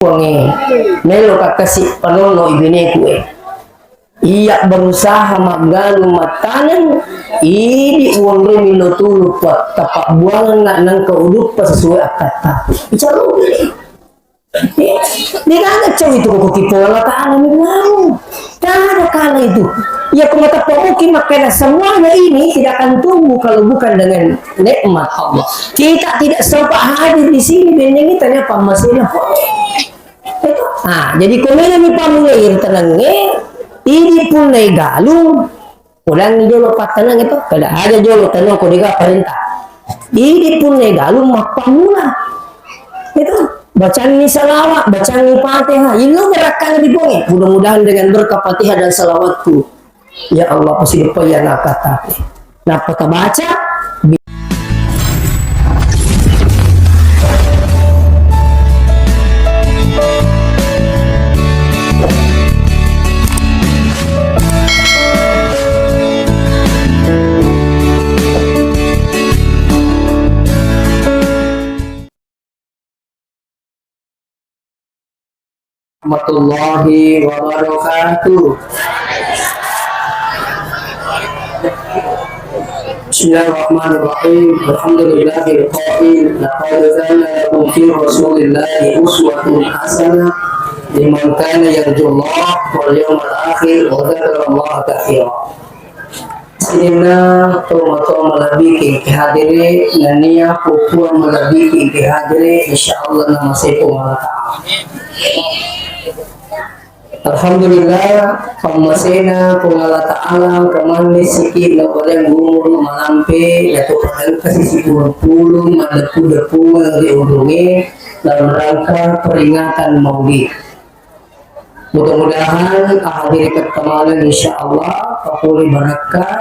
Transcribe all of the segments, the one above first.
Wangi melo kakasih panono ibine kue iya berusaha magalu matanan ini uangnya milo tulu pak tapak buangan nak nang keuduk pas sesuai akata bicara ini kan ada cowok itu kok kita Allah Ta'ala bilang tak ada kala itu ya kumata pemuki makanya semuanya ini tidak akan tumbuh kalau bukan dengan nikmat Allah. Kita tidak sempat hadir di sini beneng kita apa masihnya jadi kumena ni pamulair tanangnya ini pun naik galung ulang jolo patanang itu kada ada jolo tanang kodiga perintah ini pun naik galung mapamula itu bacaan ni salawat bacaan ni fatihah ini gerakan lebih bonge mudah-mudahan dengan berkah fatihah dan salawatku ya Allah pasti depan nak kata nah kita baca warahmatullahi wabarakatuh. Bismillahirrahmanirrahim. Alhamdulillahil qail laqad kana lakum fi rasulillahi uswatun hasanah liman kana yarjullaha wal yawmal akhir wa dzakara Allah katsiran. Sina tomato malabiki kehadire nania pupuan malabiki kehadire insyaallah nama sepo malata. Alhamdulillah pamasena pengala ta'ala kamani sikit na paling gumur malampe yaitu paling kasih puluh madapu-dapu diurungi dalam rangka peringatan maulid. Mudah-mudahan hadir pertemanan insyaallah kapuli barakah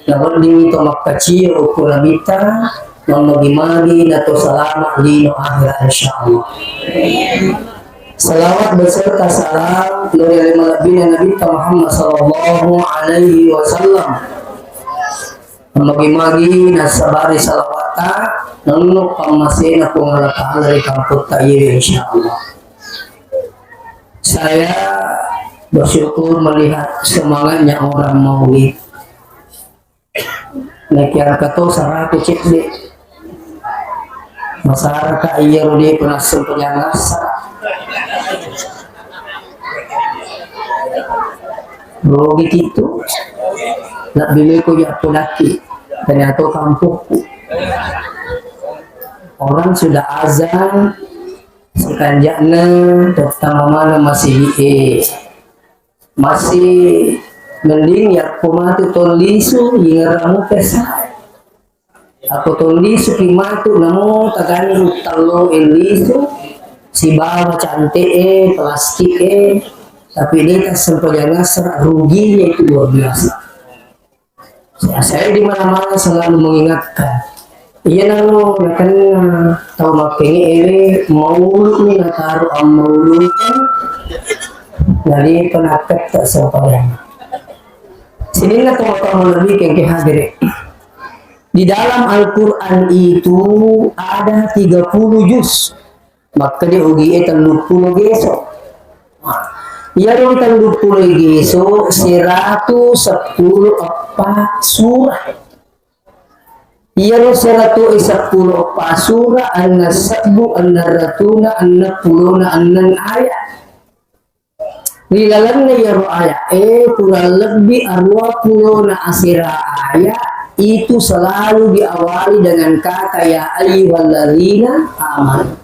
dapat dimito makacir ukura mita mamagi-magi nato salamat lino akhir insyaallah. Salawat beserta salam dari Nabi Muhammad sallallahu alaihi wasallam. Magi-magi nasabari salawata nunuk pamasena pengala ta'ala dari kampung tayyib insyaallah. Saya bersyukur melihat semangatnya orang maulid. Nakian kato sarah kecil deh. Masyarakat iya rudi pernah sempenyangas. Rogi itu nak beli ko ya laki ternyata kampungku orang sudah azan sekanjaknya pertama mana masih masih mending ya kumatu tolisu yingaramu pesa aku tolisu kimatu namo tagani talo elisu si bawa cantik plastik tapi ini kan sempurna ruginya itu luar biasa. Saya di mana-mana selalu mengingatkan. Iya nalo kan tahu makingi ini maulud nih nataru maulud kan dari penakut tak sempurna. Sini nggak tahu lebih yang hadir. Di dalam Al-Quran itu ada 30 juz. Maka dia ugi itu 30 besok. Ya kita lupa lagi so 110 apa surah. Ya 110 apa surah an-nasbu an-naratuna an-napuluna an-nan ayat. Di dalamnya ya ayat kurang lebih 20 asira ayat itu selalu diawali dengan kata ya ayyuhalladzina amanu.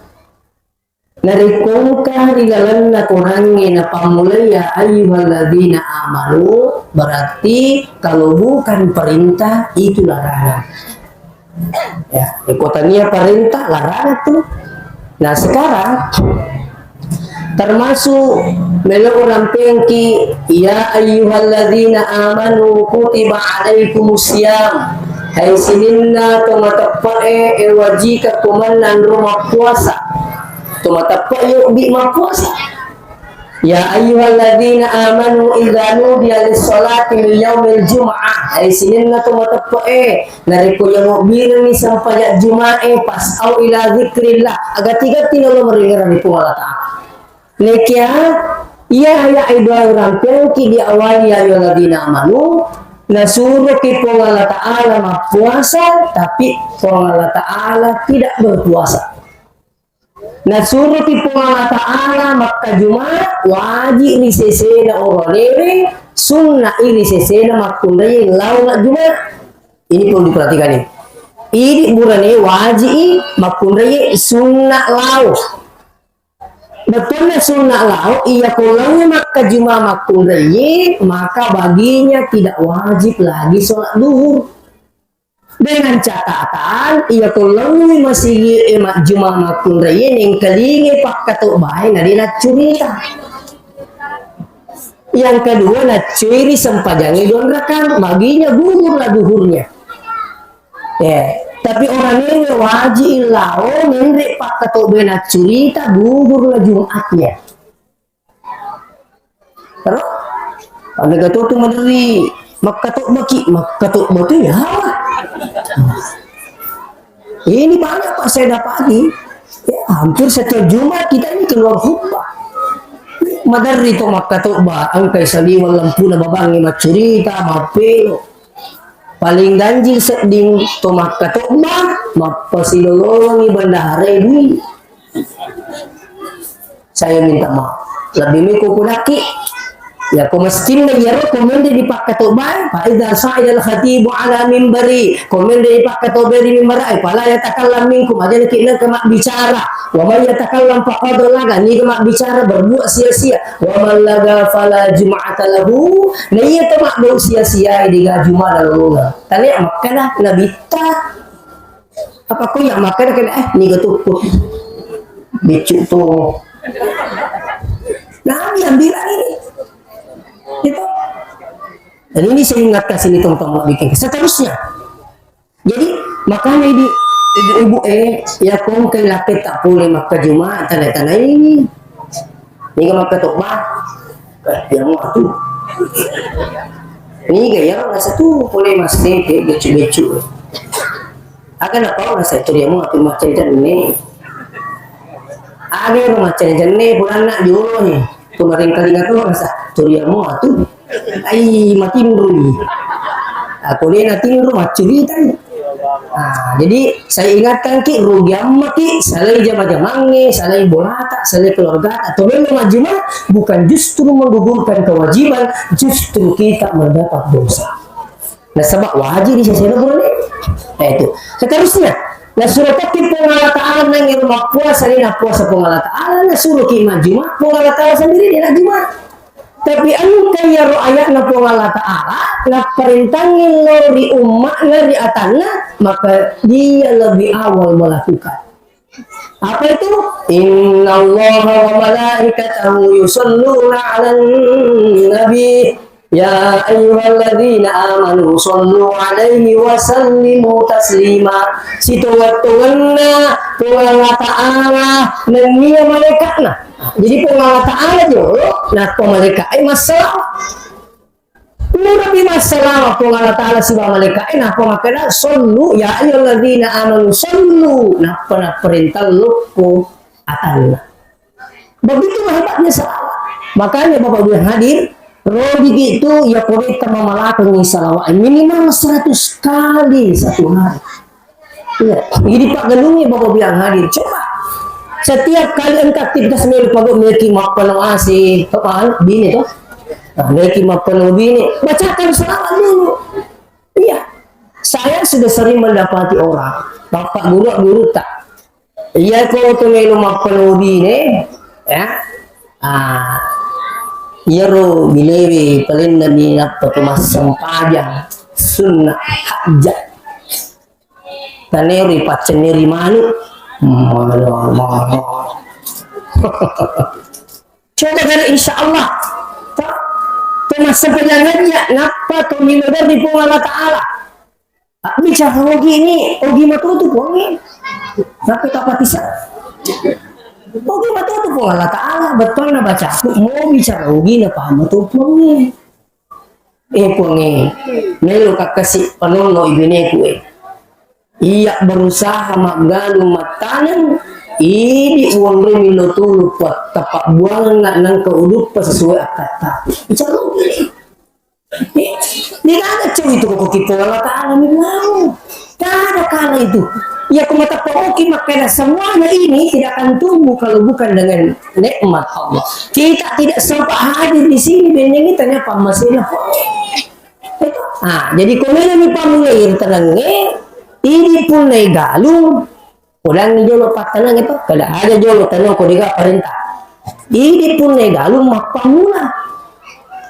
Narikungkah di dalam kurangnya na pamulai ya ayyuhalladzina amanu berarti kalau bukan perintah itu larangan. Ya, ikutnya perintah larangan tuh. Nah sekarang termasuk melo orang pengki ya ayyuhalladzina amanu kutiba alaikumusiyam. Hai sininna tomatapae wajika kumanan rumah puasa. Tumatapak yuk bi puasa. Ya ayyuhalladzina amanu idza nudiya lis-salati min yaumil jum'ah. Ai sininna tumatapak nariko yang mobil ni sampai Jumat pas au ila zikrillah. Agak tiga tinggal meringar ni pengala ta'ala. Lekia iya ya idol rampel ki di awal ya yuladina amanu nasuruh ki Allah Ta'ala puasa tapi Allah Ta'ala tidak berpuasa. Nasuruh ki Allah Ta'ala maka Jumat wajib ni sesena orang lewe sunnah ini sesena makundai laula Jumat. Ini perlu diperhatikan ini. Ini burane wajib makundai sunnah lau. Betulnya sunnah lau ia kulangnya maka Jumat makundai maka baginya tidak wajib lagi sholat duhur. Dengan catatan ia kulangnya masih emak Jumat makundai yang kelingi pak katuk baik nadina curita. Yang kedua nak curi sempajangi don rekan baginya gugur lah duhurnya. Ya, tapi orang ini wajib lau nendrik pak katuk baik nak curita gugur lah Jumatnya. Terus pada katuk tu madri mak katuk batu ya. Ini banyak pak saya dapati. Ya, hampir setiap Jumat kita ini keluar khutbah. Madari to makato ba ang kay saliwal lampu na babangi macurita mapelo paling ganjil seding to makato ba mapasilolong ibandahare ni saya minta maaf lebih ko kunaki ya ko maskin na yaro komende di pakato ba fa idza sa'ida al khatibu ala minbari komende di pakato beri minbari pala yatakallam minkum ada kina kama bicara wa may yatakallam faqad laga ni kama bicara berbuat sia-sia wa man laga fala jum'ata lahu na iya tama do sia-sia di Jumat lalu tali makana nabita apa ko ya makana kena ni gatukut bicu to nah yang bilang ini gitu. Dan ini saya ingatkan sini teman-teman bikin seterusnya. Jadi makanya ini ibu ya kong kay laki tak boleh maka Jumat tanda-tanda ini ka magkatokba yang mo atu ini gaya nasa tu boleh masne ke gecu-gecu akan apa nasa itu dia mo atu macam ini ada macam ini bulan nak juro nih kemarin kali ngaku nasa turiamu atu ai matinru aku ni natinru macurita. Nah, jadi saya ingatkan ki rugi amma ki salai jama-jamange salai bolata salai keluarga atau memang Jumat bukan justru menggugurkan kewajiban justru kita mendapat dosa. Nah sebab wajib di sisi boleh itu seterusnya nah suruh kita Allah Ta'ala nang rumah puasa ni puasa Allah Ta'ala nah suruh kita Jumat Allah Ta'ala sendiri dia Jumat. Tapi anu kaya ayat na po Allah Ta'ala na perintangin lo di umat na di atana maka dia lebih awal melakukan apa itu inna Allah wa malaikatahu yusalluna 'alan nabi ya ayyuhalladzina amanu sallu 'alaihi wa sallimu taslima situ waktunya Allah Ta'ala nangnya malaikatna. Jadi Allah Ta'ala dulu, nah mereka masalah. Lebih masalah Allah Ta'ala si mereka nah makanya sallu ya ayyuhalladzina amanu sallu nah perintah luku atanna. Begitulah hebatnya salawat. Makanya Bapak Ibu yang hadir, Rodi itu ya kita memalakan salawat minimal 100 kali satu hari. Ya, jadi Pak Gelungnya Bapak Ibu yang hadir, coba. Setiap kali engkau aktivitas melu pagod memiliki mapenuh asih kapan bini tuh memiliki mapenuh bini bacakan selawat dulu. Iya saya sudah sering mendapati orang bapak guru tak iya kalau tuh melu mapenuh bini ya iya ro bilewi paling nabi apa kemas sempajang sunnah hajat taneri paceneri manu coba dari insya Allah termasuk penyangannya napa tumiladar di Allah Ta'ala bicara ogi ini ogi matu tuh pongin tapi tak bisa ogi matu tuh Allah Ta'ala betul na baca mau bicara ogi na paham tuh pongin pongin nelo kakasih penolong ibine kue iya berusaha maganu matanan Ini uang remilo tu lupa tapak buang nak nang keudup sesuai akata. Bicara ini. Dia ada cewek itu kok kita Allah Ta'ala bilang. Tak ada kala itu. Ya kumata pokok makanya semuanya ini tidak akan tumbuh kalau bukan dengan nikmat Allah. Kita tidak sempat hadir di sini dan yang tanya apa masalah. Jadi kemudian ni pamulai tenangnya ini pun galung. Ulang ni jolo patanang itu kada ada jolo tanang ko diga perintah. Ini pun galung mak pamula.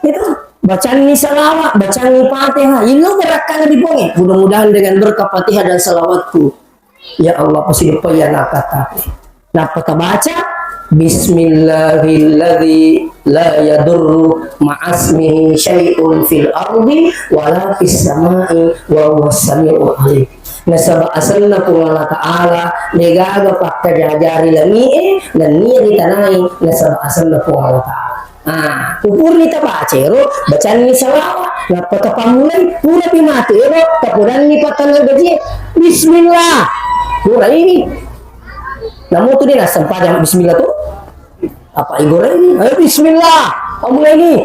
Itu bacaan ni salawat, bacaan ni Fatihah. Ini berakal di bonge. Mudah-mudahan dengan berkah Fatihah dan salawatku. Ya Allah pasti depan kata. Nah, kita baca Bismillahilladzi la yadurru ma'asmihi syai'un fil ardi wala fis samai wa huwas samiul alim. Nasaba asalna ku Allah Ta'ala negaga pakka jajari lami dan niya ditanai nasaba asalna ku Allah Ta'ala. Kupur ni tabacero bacaan ni salawat napata pamulay pura pimati ero tapuran ni patang gaji Bismillah pura ini namun tu dia nak sempat yang Bismillah tu apa igor ini ayo Bismillah pamulay ni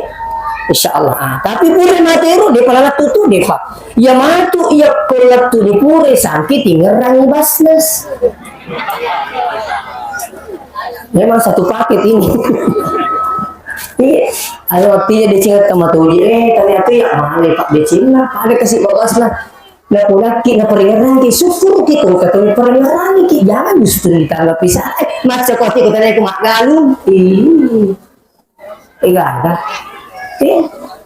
InsyaAllah. Tapi pura matero dia pala tutu dia pak ya matu ya kolak tu di pura sakit tingerang basnas memang satu paket ini. Ada waktunya dia cingat sama tuh ternyata ya mana pak dia cinta ada kasih bagas lah nah pulaki na peringaran ki syukur ki kung katong peringaran ki jangan justru ditanggapi sa mas sakoti ko tanay ko magalong igada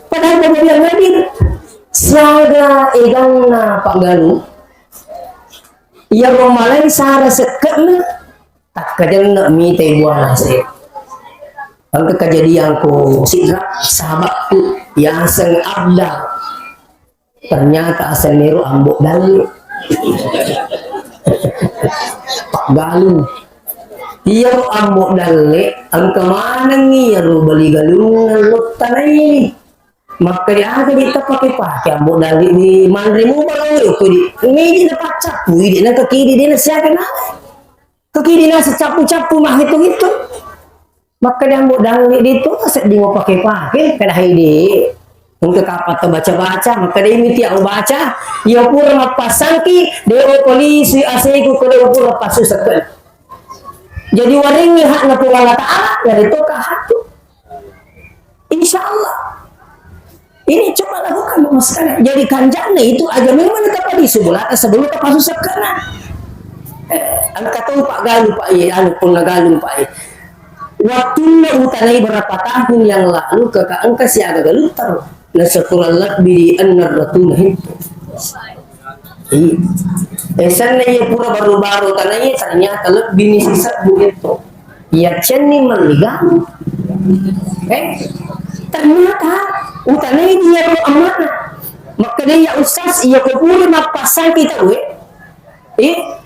padahal pagbibilang natin siyaga igang na paggalong iya romalay sara sekat na tak kadang na mitay buwan na sa'yo. Ang kejadian ko sahabatku yang sang abda ternyata asal niru ambok dalu Pak Galung iya ro ambok dalle ang kemana nih ro bali galungan lo tanay maka dia ada kita pakai ambok dalle di mandrimu baru ko di ini dia pacak di na kaki di na siya kana kaki di na sa capu-capu mah itu maka dia ambok dalle dito aset di mau pakai kada hidi untuk kapat baca-baca maka dia miti ang baca ya pura mapasang ki deo polisi asiku kada pura pasu sakal jadi waring hak na pung Allah Ta'ala dari to kahatu insyaallah ini coba lakukan mas sekalian jadi kanjana itu aja memang tetap di sebelah sebelum ke pasu sakal ang katong Pak Galung Pak anu pun Galung Pak waktu na utanay berapa tahun yang lalu kakak angka si aga galutar na sekurang biri anar ratun itu. Esan na iya pura baru-baru tananya ternyata lebih nisisat begitu. Ya ceni meligang. Ternyata utanay dia ro amanah. Maka dia ustaz iya ko pura mapasang kita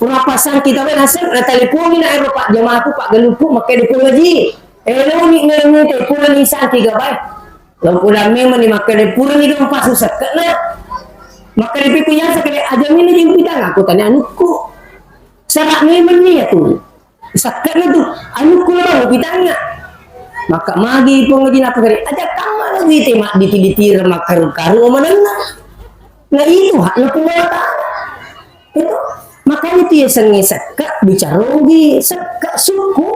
pura pasang kita nasib na teleponin na ero Pak jamaahku Pak Galupu maka di pura ji. Elo ni ngene pura ni sa 3 bay. Lampu memang ni maka dia pura ni dia pasu sekat na maka dia punya sekali aja ni dia bidang aku tanya anuku sarak memang ni tu sekat na tu anuku lah bidangnya maka magi pengaji nak kali aja kamar lagi tema dititir maka karu mana nah itu hak nak buat itu maka itu ya sengi sekat bicara lagi sekat suku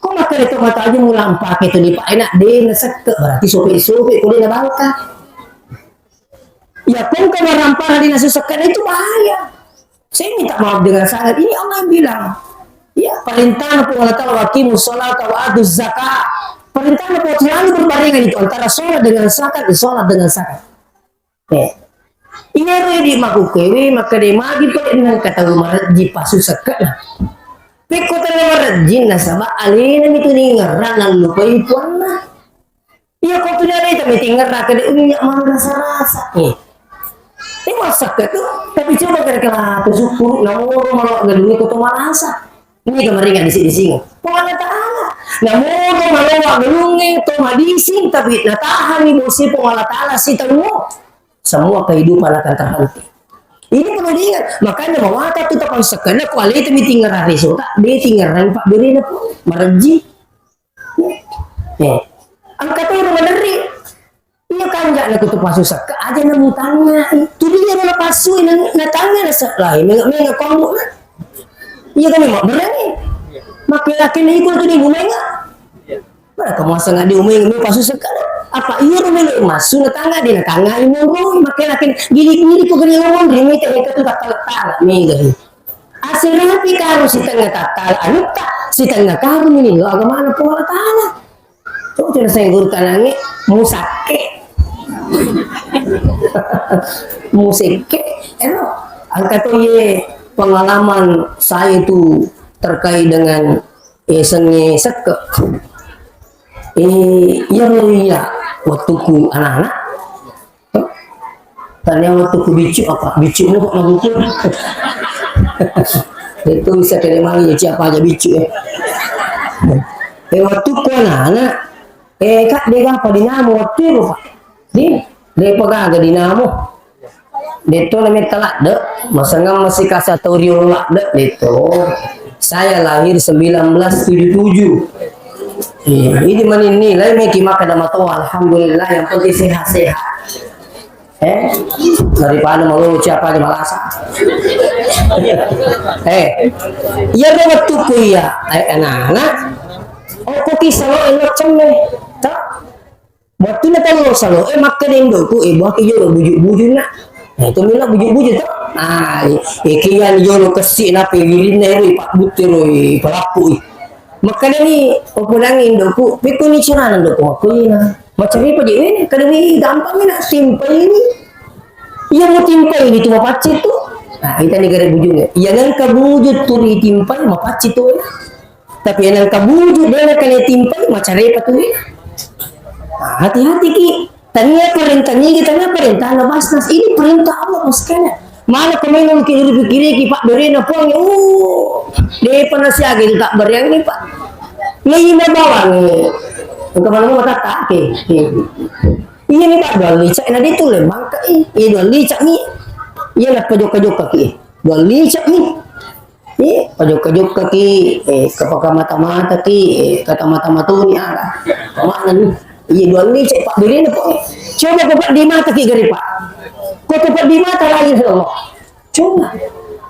kok maka itu mata aja mulang pakai itu di pak enak deh ngesek berarti sopi kulit bangka ya pun kalau rampar di nasi sekat itu bahaya saya minta maaf dengan sangat ini Allah yang bilang ya perintah Allah Ta'ala waqimu sholat wa atu zakat perintah Allah selalu berbarengan itu antara sholat dengan zakat sholat dengan zakat ini ready maku kewe maka dia magi pada dengan kata rumah di pasu sekat Peko terlewat jin nasaba alina itu ni ngerang nang lupa ipuan lah. Iya kau tu dari tapi tinggal nak ada unyak mana rasa. Ini masak tu tapi coba kira-kira tu syukur namun malu gedungnya kau tu merasa. Ini kemarin di sini. Pengalat Ta'ala. Namun malu gedungnya tu madising tapi natahan ni musi pengalat Ta'ala si tahu. Semua kehidupan akan terhenti. Ini perlu diingat. Makanya mawata tu tapang sakana kuali itu tinggal hari sota, dia tinggal pak beri na po marji. Angkat itu meneri. Iya kan jak nak tu pasu sak aja na mutanga. Tu dia na pasu na tanga na sa lain menga kamu na. Iya kan mak berani. Makin laki ni ikut tu di bumenga. Mana kamu asal ngadi umeng me pasu sak apa iya rumah masuk na tanga di na tanga ini rumah makin laki gini ko gani ngomong di mita itu tak letak ni gani. Asalnya pi karo si tengah tatal anu tak si tengah karo ni lo agama na po wala tanga. Coba cina saya guru tanangi musake. Musike, angkat ye pengalaman saya itu terkait dengan seni seke. Iya waktuku anak-anak. Tanya waktuku bicu apa? Bicu ini kok lagu itu bisa terima siapa aja bicu ya. Waktuku anak-anak. Kak dia apa dinamo waktu itu pak? Dia pegang ke dinamo. Dia tu namanya telak dek. Masanya masih kasih tahu lak dek itu. Saya lahir 1977. Ini mana nilai meki makan sama tua. Alhamdulillah yang penting sehat-sehat. Daripada malu siapa aja malasa. Iya dia waktu kuya anak-anak. Oh kisah lo elok cemeh. Tak. Waktu na tahu salo makan endo ku buat iyo bujuk-bujuk nak. Itu mila bujuk-bujuk tak. Kian yo kasih na pigirin na pak butir pelapu. Makan ni pulang endo ku piku ni cerana endo ku aku ina. Macam ni pergi ni kadang gampang ni nak simple ini. Ia mau timpai gitu mau pacit tu. Kita ni gara bujuknya. Ia nan kabujut tu ni timpai mau pacit tu. Tapi yang kabujut dia nak kena timpai macam repot tu. Hati-hati ki. Tanya perintahnya kita tanya perintah nas ini perintah Allah sekalian. Mana kemarin kita pikir ki Pak beri na puang. Dia pernah siaga itu tak beri ni Pak. Ni bawa ni. Kemana mau kata ke? Iya ni Pak dua licak na dito le bangka dua licak ni. Iya nak pojok-pojok kaki. Dua licak ni. Pojok-pojok kaki ke mata-mata ki kata mata-mata ni ada. Mana ni? Iya dua licak Pak beri na po. Coba kau di mata ki gari Pak. Kau tepat di mata lagi Allah. Coba.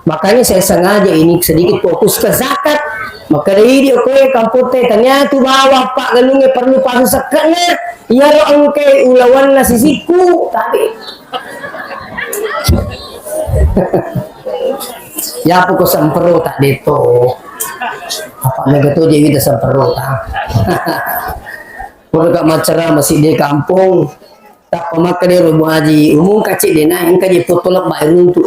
Makanya saya sengaja ini sedikit fokus ke zakat. Maka dari dia kowe kampote tanya tu bawa Pak galungnya perlu pasu sekatnya. Ya lo angke ulawan nasi siku tadi. Ya pokok sempero tak deto. Apa mereka tu jadi kita sempero tak. Kalau kat macara masih di kampung tak pemakai di rumah haji umum kacik dia naik kaji potolak baik tu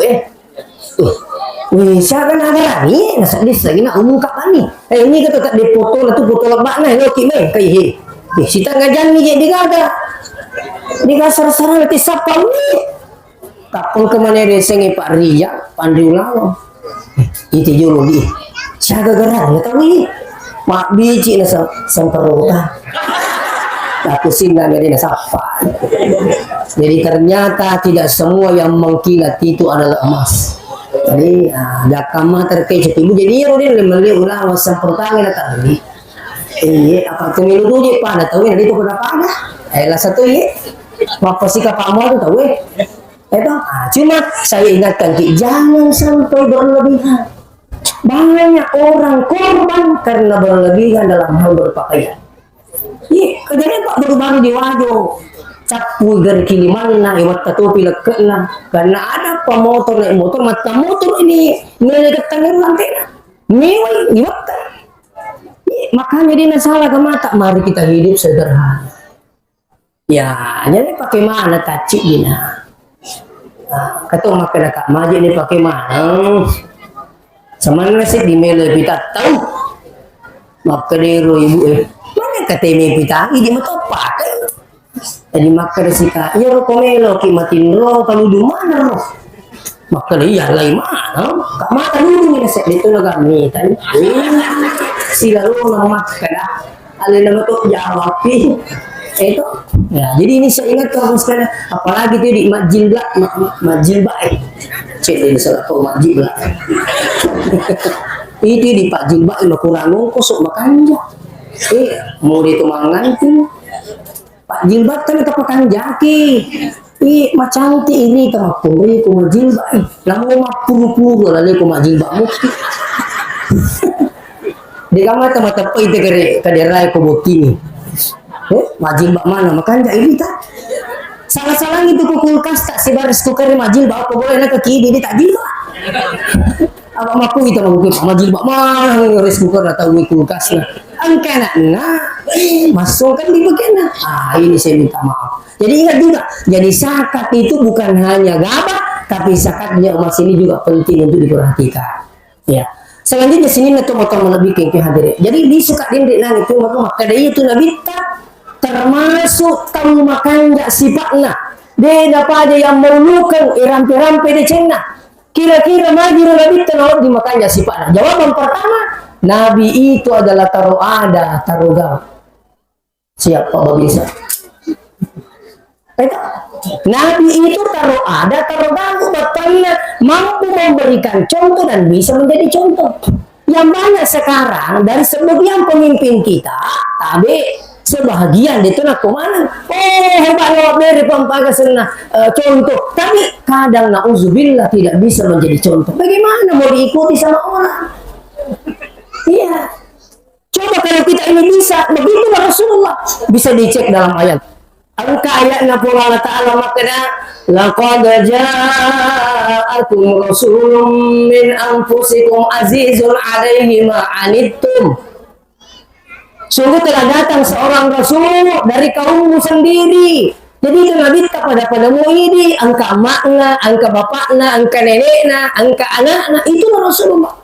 siapa nak ada ni nasa dis lagi nak umum kat ni ini kata tak di potol tu potolak bak nah lo kime kai si tak ngajan ni dia ada dia sar-sar nanti siapa ni tak pun ke mana dia sengi Pak Ria Pandri Ulawa itu jolo di siaga gerang tahu ni mak biji nasa semperota aku singgah dari nasapa. Jadi ternyata tidak semua yang mengkilat itu adalah emas. Jadi jakama terkait itu jadi rodin lemeli ulah wasam pertama tak lagi. Apa tu milu tu je pada tahu nanti tu berapa ada. Lah satu ye. Apa sih kapamu tu tahu cuma saya ingatkan jangan sampai berlebihan. Banyak orang korban karena berlebihan dalam hal berpakaian. Kejadian Pak baru-baru di Wado capu dari kiri mana iwat topi lekena karena ada pemotor naik motor mata motor ini nilai ketangin lantai mewah iwat makanya dia salah ke mata mari kita hidup sederhana ya jadi pakai mana tacik dina kata makan kak maji ini pakai mana sama nasi di mele kita tahu maka deru ibu KTM kita ini matopak jadi maka resika ya ro komelo ki matin ro kalau di mana ro maka dia lain mana kak mata dulu ni set itu laga ni tadi sila ro nama kada ale nama tu jawab itu ya jadi ini saya ingat kalau sekalian apalagi tu di majilba cek dari salah kau majib lah. Itu di Pak Jilbab yang kurang kosok makanya. Mau itu manganti. Pak Jilbab kan kepakan jaki. Macam ini kama puri ko majilbab. Namun mapuru-puru lalu ko majilbab mukti. Di kamar mata pai tegere kaderai ko botini. Majilbab mana makanya ini tak. Salah-salah itu ko kulkas tak si baris ko kare majilbab ko boleh nak kiri di tak jilbab. Apa maku itu majilbab mana ngores cooker atau kulkas na. Angkana masuk kan di bagian. Ini saya minta maaf. Jadi ingat juga, jadi zakat itu bukan hanya gabah, tapi zakatnya emas ini juga penting untuk diperhatikan. Ya. Selanjutnya sini nanti motor lebih ke hadirin. Jadi di suka dinding nang itu maka dari itu Nabi termasuk tamu makan jak sifatnya. Dia dapat ada yang melukan rampe-rampe di cina. Kira-kira maju Nabi tenor di makan jak sifatnya. Jawaban pertama, Nabi itu adalah taruh ada, taruh gam. Siapa bisa? Nabi itu taruh ada, taruh ganggu, bahkan mampu memberikan contoh dan bisa menjadi contoh. Yang banyak sekarang dari sebagian pemimpin kita, tapi sebahagian itu nak kemana? Hebat lewat dari pampagasena contoh. Tapi kadang nauzubillah tidak bisa menjadi contoh. Bagaimana mau diikuti sama orang? Iya. Coba kalau kita ini bisa, begitu Rasulullah bisa dicek dalam ayat. Angka ayatnya pula Allah Ta'ala makna laqad ja'akum rasulun min anfusikum azizun 'alaihi ma 'anittum. Sungguh telah datang seorang rasul dari kaummu sendiri. Jadi itu Nabi pada padamu ini angka makna, angka bapakna, angka nenekna, angka anakna itu Rasulullah.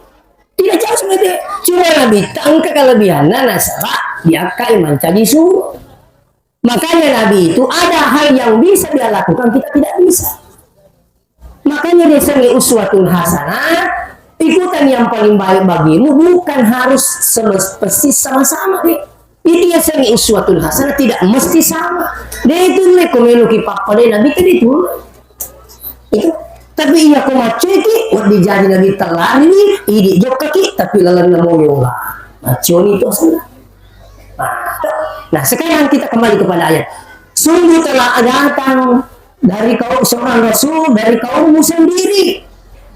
Tidak jauh sebenarnya. Cuma Nabi angka kelebihannya nasabah dia iman jadi suruh. Makanya Nabi itu ada hal yang bisa dia lakukan, kita tidak bisa. Makanya dia sering uswatun hasanah, ikutan yang paling baik bagimu, bukan harus persis sama-sama deh. Itu yang sering uswatun hasanah, tidak mesti sama. Dia itu lekomeluki papa deh, Nabi tadi itu. Itu. Tapi iya ko maceki, wad dijadi Nabi terlari, idi jok kaki, tapi lalan namo yoga. Maconi itu asal. Nah, sekarang kita kembali kepada ayat. Sungguh telah datang dari kaum seorang rasul dari kaummu sendiri.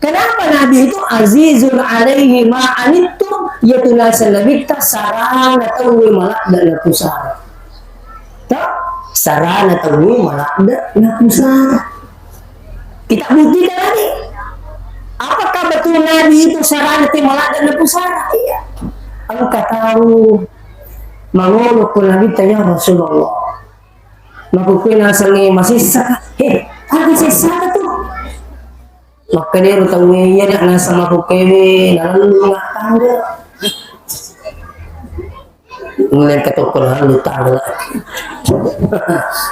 Kenapa Nabi itu azizun 'alaihi ma 'anittum, yaitu nasalabita sarana tawi malak dan pusara. Tak sarana tawi malak dan pusara. Kita buktikan lagi. Apakah betul Nabi itu sarana tawi malak dan pusara? Iya. Engkau tahu mangolo ko Nabi tanya Rasulullah. Makukuin asalnya masih saka. Ada sisa tu. Maka dia rutang ya dia nasa makukuin lalu nggak tangga. Mulai ketokol lalu tangga.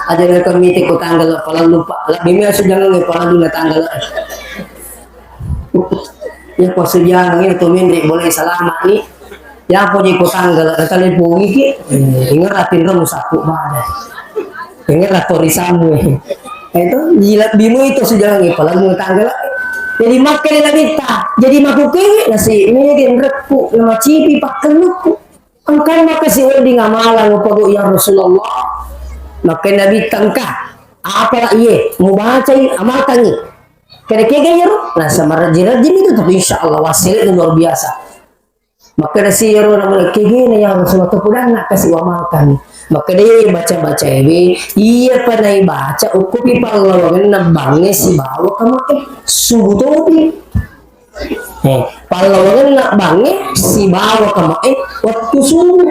Ada yang komite ko tanggal pala lupa. Bimi aso jangan ngi pala dulu tanggal. Ya ko sejang ini tumindi boleh selamat nih. Ya po di ko tanggal kali po iki ingat atin ra musaku ba. Ingat torisamu. Itu jilat bimu itu sejalan pala mo tanggal. Jadi makan lagi ta. Jadi makuke nasi ini repu nama cipi pakkeluku. Angkan makasih di ngamalan upago ya Rasulullah. Maka Nabi tangkah apa iye mau baca amalkan ni. Kira-kira ya nah sama rajin-rajin itu tapi insyaallah wasil itu luar biasa. Maka nasi ya nama kegene ya Rasulullah tu pulang nak kasih amalkan. Maka dia baca-baca ini, iya panai baca ukupi pahlawan nabangnya si bawa kamu subuh topi. Pahlawan nabangnya si bawa kamu waktu subuh.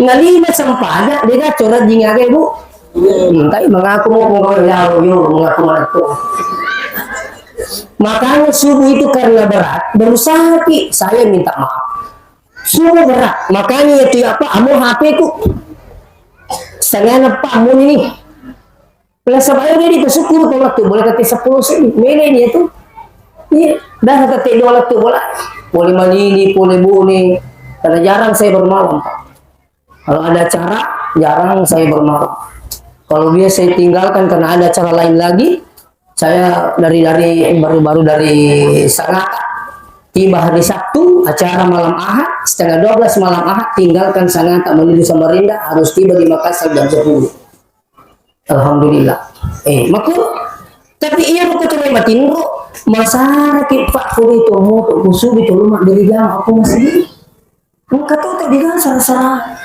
Ngalima sempada dia coret jingage bu. Tapi mengaku mau kau mengaku itu. Makanya subuh itu karena berat, berusaha saya minta maaf. Subuh berat, makanya itu apa? Amo HP ku. Setengah pamun ini. Plus saya ini ke-10 waktu boleh kata 10 sih. Ini itu. Iya, dah kata 2 waktu boleh malini, boleh buni. Karena jarang saya bermalam, Pak. Kalau ada acara, jarang saya bermalam. Kalau dia saya tinggalkan karena ada acara lain lagi, Saya baru-baru dari Sangatta, tiba hari Sabtu, acara malam Ahad, setengah 12 malam Ahad, tinggalkan Sangatta menuju Samarinda, harus tiba di Makassar jam 10. Alhamdulillah. Tapi iya aku coba batin bro, masyarakat Pak Kuri itu mau kusuh itu rumah dari jam aku masih. Muka tuh tadi kan salah-salah.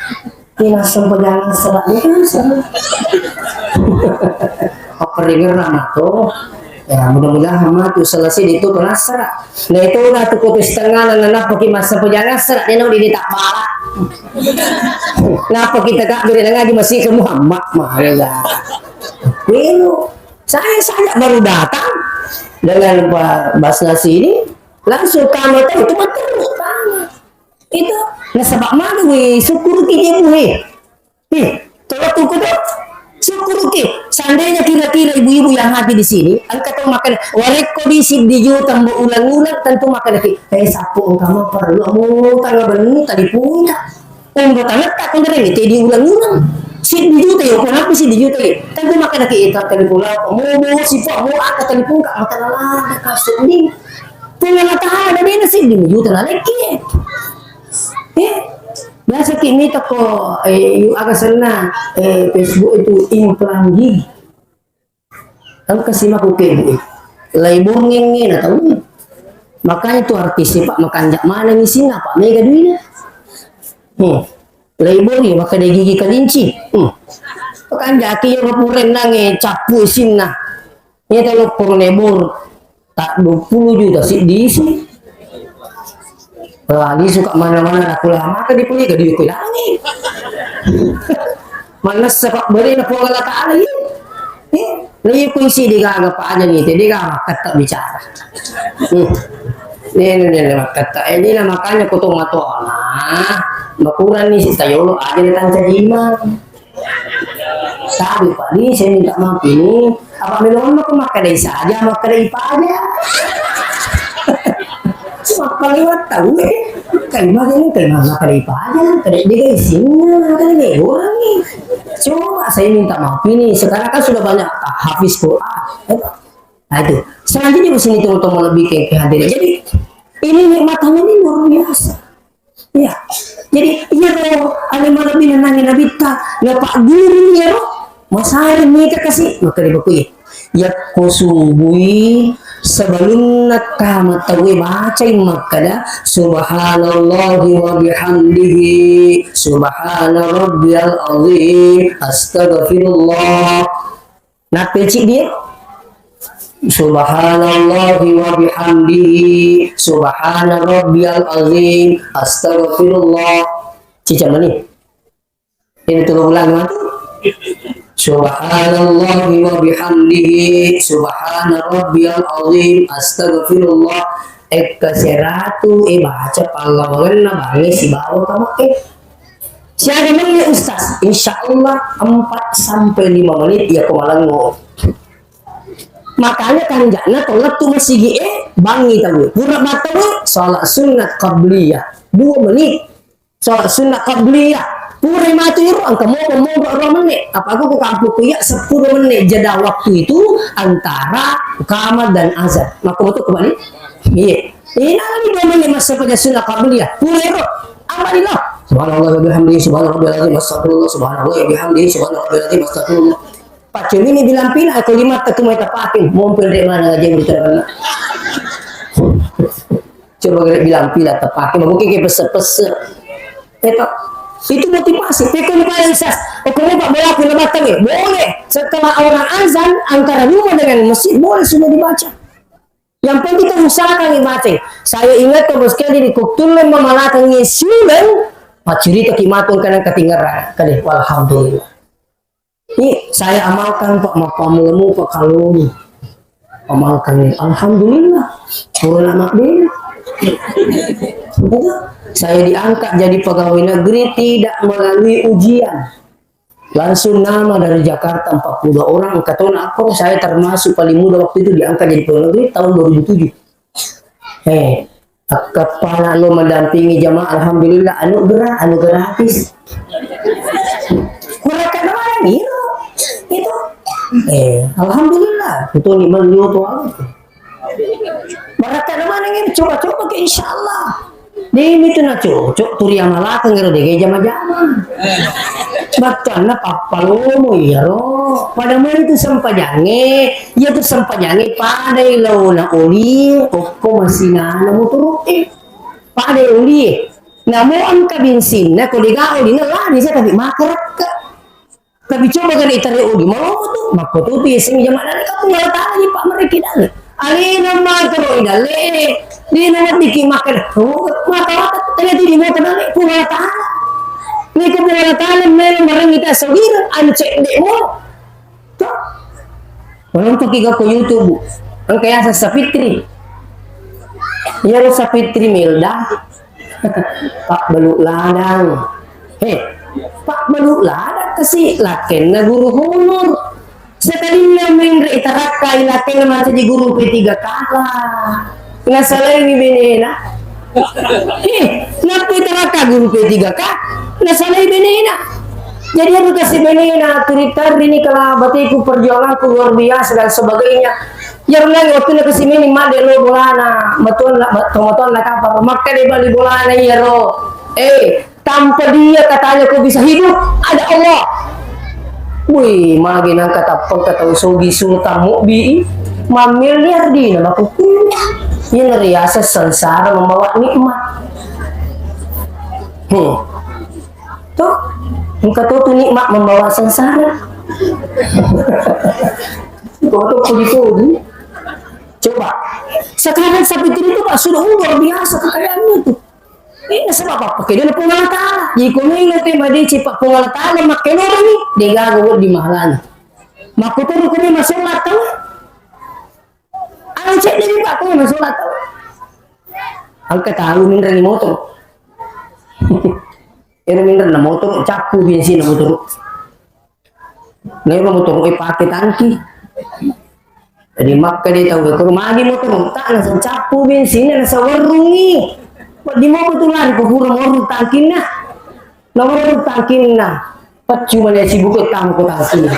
Ini sempedangan salah ini kan salah. Apa dengar nama tuh? Ya mudah-mudahan mati selesai itu penasaran. Nah itu udah tuh putus setengah nana pakai masa perjalanan serat dia udah ditak balak. Ngapa kita gak beri ngaji masih ke Muhammad mah ya. Itu saya baru datang dengan Pak Basnasi ini langsung kamu itu betul itu nasabak mana we syukur kita we kalau tuh syukur kita seandainya kira-kira ibu-ibu yang hati di sini angkat makan warek kondisi di juta ulang-ulang tentu makan lagi sapu kamu perlu mau tanggal benih tadi punya tanah tak kondisi ini diulang-ulang si di juta ya kenapa sih di juta ya tentu makan lagi itu telepon mau si pak mau angkat telepon kak makan lah kasih ini punya mata ada beda sih di juta lagi biasa kini toko agak senang Facebook itu implan gigi kan kasih aku kebe labor ngengin atau makanya tuh artis pak makan jak mana ngisi nggak pak mega duitnya labor ya maka ada gigi kelinci kan jaki yang rapuren nange capu isin nah ini kalau por labor tak 20 juta sih diisi. Wah, dia suka mana-mana aku lama kan dia punya gak diukulangi. Mana sepak beri na po Allah Ta'ala yun. Lalu kunci dia gak apa aja nih, dia gak kata bicara. Ini kata ini lah makanya kutong mato nah makuran nih si Tayolo ada di tanca jima. Sabi pak ini saya minta maaf ini apa minuman aku makan dari saja makan dari aja. Maka lewat tahu kayak mana kali aja kadang dia isinya kadang dia orang nih coba saya minta maaf ini sekarang kan sudah banyak hafiz Quran nah itu selanjutnya di sini teman-teman lebih ke kehadiran jadi ini nikmatnya ini luar biasa ya jadi iya kalau ada mana lebih nenangin Nabi tak nggak pak guru ya roh masa mereka kasih maka dia bakui ya kusubui sebelum kamu tahu baca makada subhanallahi wa bihamdihi subhana rabbiyal azim astagfirullah nak pecik dia subhanallahi wa bihamdihi subhana rabbiyal azim astagfirullah cica mana ini turun ulang mati subhanallahi wa bihamdihi subhana rabbiyal azim astagfirullah keseratu baca pahlawan na bangi si bawa kamu siapa namanya ustaz insyaallah 4 sampai 5 menit ya kemalang ngomong makanya kan jana tolak tuh masih bangi tahu pura matawi salat sunat qabliyah 2 menit salat sunat qabliyah pura matu itu angka mau 2 menit apa aku ke kampung ya 10 menit jeda waktu itu antara qamat dan azan maka betul kembali iya ini 2 menit masa pada sunat qabliyah pura itu amalillah subhanallah wa bihamdihi subhanallah azim astagfirullah subhanallah wa bihamdihi subhanallah azim astagfirullah Pak ini bilang pina kalimat ketemu tapakin mompel dari mana aja berterima coba bilang pila tapakin mungkin kayak pese-pese itu motivasi pikir kalian sas kalau Pak boleh aku lebatkan ya boleh setelah orang azan antara rumah dengan masjid boleh sudah dibaca yang penting kita usahakan dibaca saya ingat kalau sekali di kuktul memalakan yesulan Pak cerita kimatun karena ketinggalan kali alhamdulillah ini saya amalkan Pak mapamulemu Pak kalung amalkan ini alhamdulillah turun anak dia saya diangkat jadi pegawai negeri tidak melalui ujian langsung nama dari Jakarta 42 orang kata aku saya termasuk paling muda waktu itu diangkat jadi pegawai negeri tahun 2007 kepala lo mendampingi jamaah alhamdulillah anu gratis mereka mana gitu itu alhamdulillah lah. Itu ni meliu tu apa? Mereka nama ni coba-coba ke insyaallah. Di itu na cocok turi amalaka ngero de jama-jama. Bahkan na papalumo ya ro. Pada mana itu sampajange, ya tu sampajange pada ilo na oli, oko masih na motor pada oli. Namun kabinsin na ko diga oli na lah bisa tapi makarak ka. Tapi coba kan itare oli mau tu, mako tu sing jama na ka ngata ni Pak mereka dah. Ali nama terus idale, di nama diki makan, mata ternyata di mata dale pungata. Ni ko pungata meron marang kita sawir ancek demo. To. Walang pakiga ko YouTube. Ang kaya sa Sapitri. Yaro sa Sapitri Milda. Pak Baluk Ladang. Pak Baluk Ladang kasi laken na guru honor. Sekali namin itarakay latin naman sa di guru P3 kala. Nasalay ni Benena. Napitaraka guru P3 ka. Nasalay Benena. Jadi aku kasih Benena Twitter ini kalau batiku perjuangan luar biasa dan sebagainya. Yang lagi waktu nak kasih mini mak de lo bolana, betul nak apa? Maka dia balik bolana ya ro. Tanpa dia katanya kau bisa hidup, ada Allah. Wih, magi nang kata usugi sultan mubi, miliar di nama kuku. Yang riasa sengsara membawa nikmat. Tuh, engkau tuh nikmat membawa sengsara. Kau tuh begitu. Coba, sekarang Sapitri itu Pak sudah luar biasa kekayaannya tuh. Ini sebab apa? Pakai dia pengalata. Jadi kau ingat tema dia cepat pengalata, makai orang ni dia gagal di mahalnya. Maku tu kau ni masuk latau. Anak cek dia pak kau masuk latau. Angkat tahu ni dari motor. Ini minta na motor capu bensin na motor. Ngayon motor pakai tangki. Jadi maka dia tahu kalau magi motor tak na capu bensin na sa warung ni. Di mau betul lari kupura mau tangkin na, nomor tangkin na, pacu mana si buku tamu ko tangkin.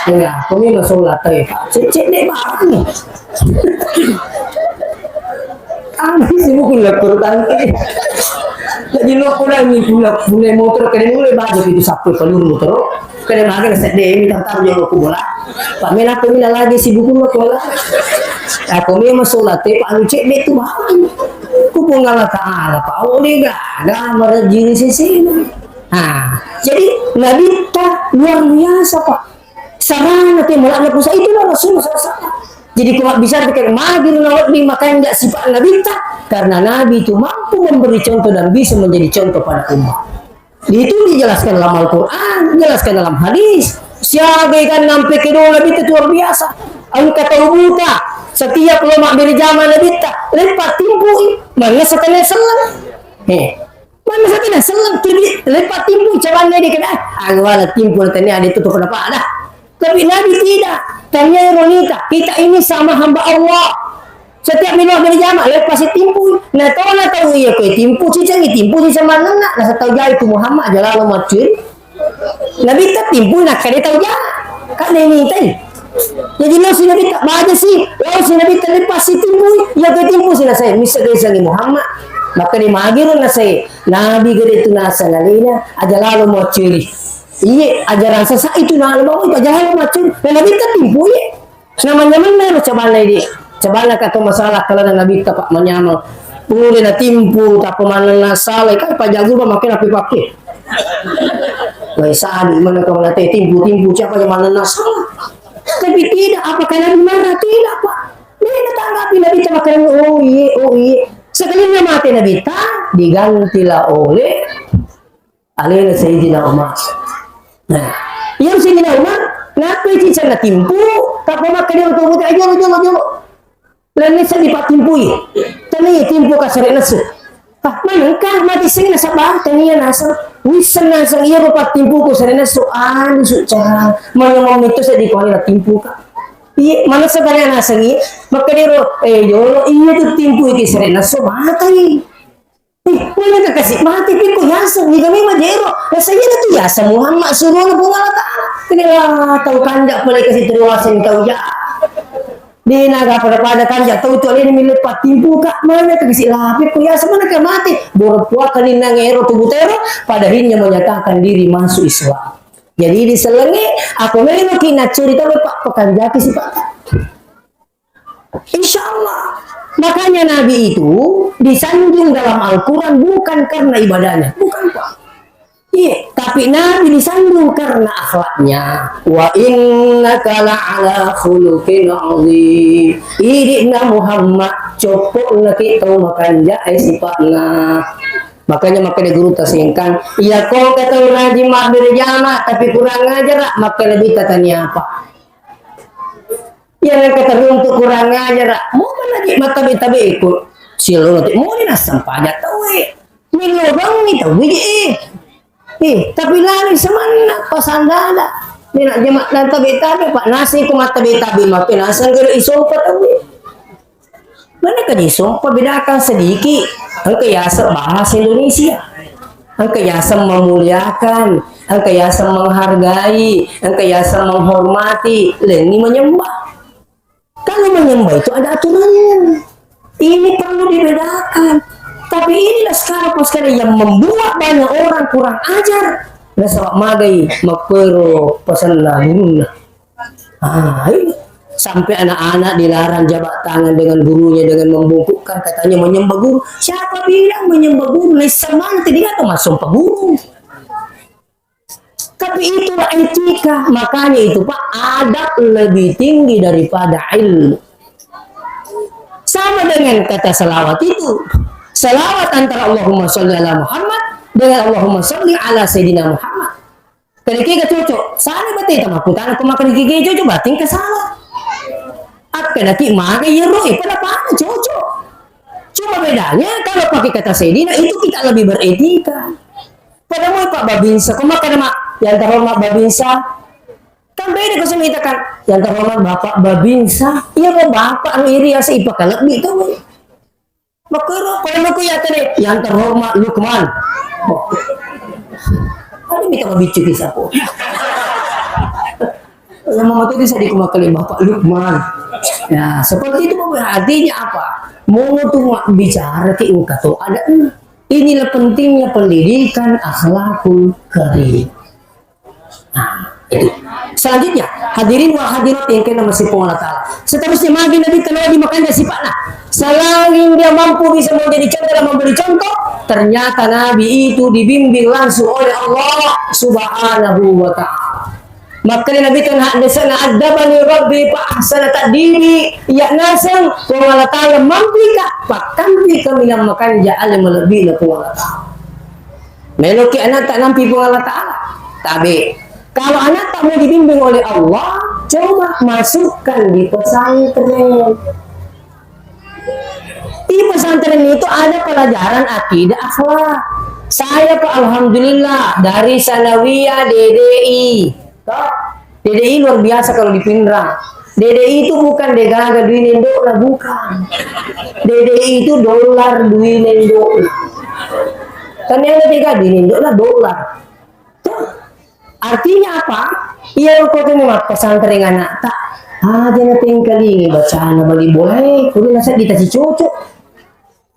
Ya, kami masuk latai. Cek deh bang. Kami si buku lapor tangkin. Jadi lo pula ni pula motor kena mulai baju itu sapu peluru motor. Kena lagi set deh minta tahu dia aku bola. Pak Mena aku minta lagi si buku lo bola. Aku ni masuk latai. Pak Anu cek deh tu bang. Kupung Allah Ta'ala Pak oleh ada merajini sisi. Jadi Nabi tak luar biasa Pak. Sarana temulaknya pusat itulah Rasulullah SAW. Jadi kalau bisa dikatakan magir nawat ni makanya tidak sifat Nabi tak karena Nabi itu mampu memberi contoh dan bisa menjadi contoh pada umat. Itu dijelaskan dalam Al-Quran, dijelaskan dalam hadis. Siapa yang sampai kedua Nabi itu luar biasa. Angkat buta. Setiap ulama dari zaman Nabi tak lepas timpu mana setelah selang mana setelah selang lepas timpu cabannya dia kena agak timpu nanti ada tutup kenapa ada tapi Nabi tidak tanya wanita kita ini sama hamba Allah setiap minum dari zaman lepas timpu nah tahu iya kau timpu cicang timpu di sama nana nah tahu jahit itu Muhammad jalan macam Nabi tak timpu nak kena tahu jah kan ini tadi. Jadi lo si Nabi tak baca sih, lo si Nabi tak lepas si timbu, ya ke timbu sih saya. Misal dari sini Muhammad, maka di magirun na saya. Nabi gede itu nasa nalina, aja lalu mau curi. Iya, ajaran sesa itu lalu mau aja lalu mau curi. Nabi tak timbu ya. Namanya mana lo coba lagi dia. Coba lah kata masalah kalau Nabi tak pak menyamal. Pulih na timpu, tak pemanan nasalai kan pajagu ba makin api pakai. Wah saat mana kau nanti timbu siapa yang mana nasalah? Tapi tidak, apakah Nabi marah? Tidak Pak. Nabi tanggapi Nabi cakap oh iya. Sekalinya mati Nabi tak digantilah oleh alina Sayyidina Umar. Nah, yang Sayyidina Umar kenapa cincang na timpu? Tak pernah dia untuk buat ayo. Lain saya dipatimpui. Tani timpu kasar nasu. Mana kan mati sing nasa ba taniya nasa wisan nasa iya rupa timpu ko sarena soan cara mga itu sa di ko na timpu ka iya mana sa kanya nasa ni makadero yo iya to timpu iti sarena so matay wala ka kasi mati piko yasa ni kami majero nasa iya na to yasa Muhammad suruh na bunga ta kanila taw kanda pala kasi triwasan taw ya Di naga pada kan jatuh itu ini milik timpu kak mana kegisi lapit ku ya semana ke mati borot tua kanina ngero tubuh tero pada akhirnya menyatakan diri masuk Islam. Jadi diselengi aku memang kina cerita pak pekan jaki si pak. Insya Allah. Makanya Nabi itu disanjung dalam Al-Quran bukan karena ibadahnya, bukan pak. Iya, tapi Nabi disanjung karena akhlaknya. Wa innaka la'ala khuluqin 'azim. Idina Muhammad copok na kita makan jae sifatna. Makanya guru tersingkan, iya kau kata ngaji mak berjamaah tapi kurang ngajar, maka lebih katanya apa? Yang kata untuk kurang ngajar, mau lagi mata tabi ikut silu mau dinasam pajak tahu milo bang ni tahu tapi lari semana pasandala ni nak jemaat dan tabi-tabi pak nasi ku mata tabi-tabi makin asal gara isong pa tabi mana kan isong bedakan sedikit ang kayasa bahasa Indonesia ang kayasa memuliakan ang kayasa menghargai ang kayasa menghormati leni menyembah. Kalau menyembah itu ada aturannya ini perlu dibedakan. Tapi inilah sekarang yang membuat banyak orang kurang ajar. Nasawak magai mapero pesan lalu. Ini sampai anak-anak dilarang jabat tangan dengan gurunya dengan membungkukkan katanya menyembah guru. Siapa bilang menyembah guru? Lesaman tidak atau masuk pak guru. Tapi itulah etika. Makanya itu pak adab lebih tinggi daripada ilmu. Sama dengan kata selawat itu. Selawat antara Allahumma sholli ala Muhammad dengan Allahumma sholli ala Sayyidina Muhammad. Ketika cocok, sana batin sama putana aku makan gigi cocok batin ke salah. Apa nanti makan ya roh, pada apa cocok. Cuma bedanya kalau pakai kata Sayyidina itu kita lebih beretika. Pada mau Pak Babinsa, kau makan mak yang terhormat Babinsa. Kan beda kalau saya kan yang terhormat Bapak Babinsa. Iya kok Bapak anu iri asa ipak lebih tuh. Makanya kalau aku ya tadi yang terhormat Lukman. Ada kita bicu kisah aku. Yang mama itu saya dikumakan Bapak Lukman. Ya seperti itu artinya apa? Mau tuh bicara ke ungkato ada. Inilah pentingnya pendidikan akhlakul karim. Nah, itu. Selanjutnya, hadirin wa hadirat yang kena masih Allah Ta'ala. Seterusnya magi Nabi telah dimakan dari sifatnya. Selagi dia mampu bisa menjadi contoh dan memberi contoh, ternyata Nabi itu dibimbing langsung oleh Allah Subhanahu wa Ta'ala. Maka Nabi tengah desana adabani Rabbi fa ahsana ta'dibi ya nasang wa Allah Ta'ala mampu pakampi kami yang makan ja'al melebih la Allah Ta'ala. Meloki anak tak nampi Allah Ta'ala. Tapi kalau anak tak mau dibimbing oleh Allah, coba masukkan di pesantren. Di pesantren itu ada pelajaran akidah akhlak. Saya Pak alhamdulillah dari Sanawiyah DDI. DDI luar biasa kalau di Pindrang. DDI itu bukan degaga duit Indo lah bukan. DDI itu dolar duit Indo. Kan yang ketiga duit Indo lah dolar. Artinya apa? Iya kau tu memang pesantren anak tak. Jangan tinggal ini bacaan bagi boleh. Kau nasihat kita si cocok.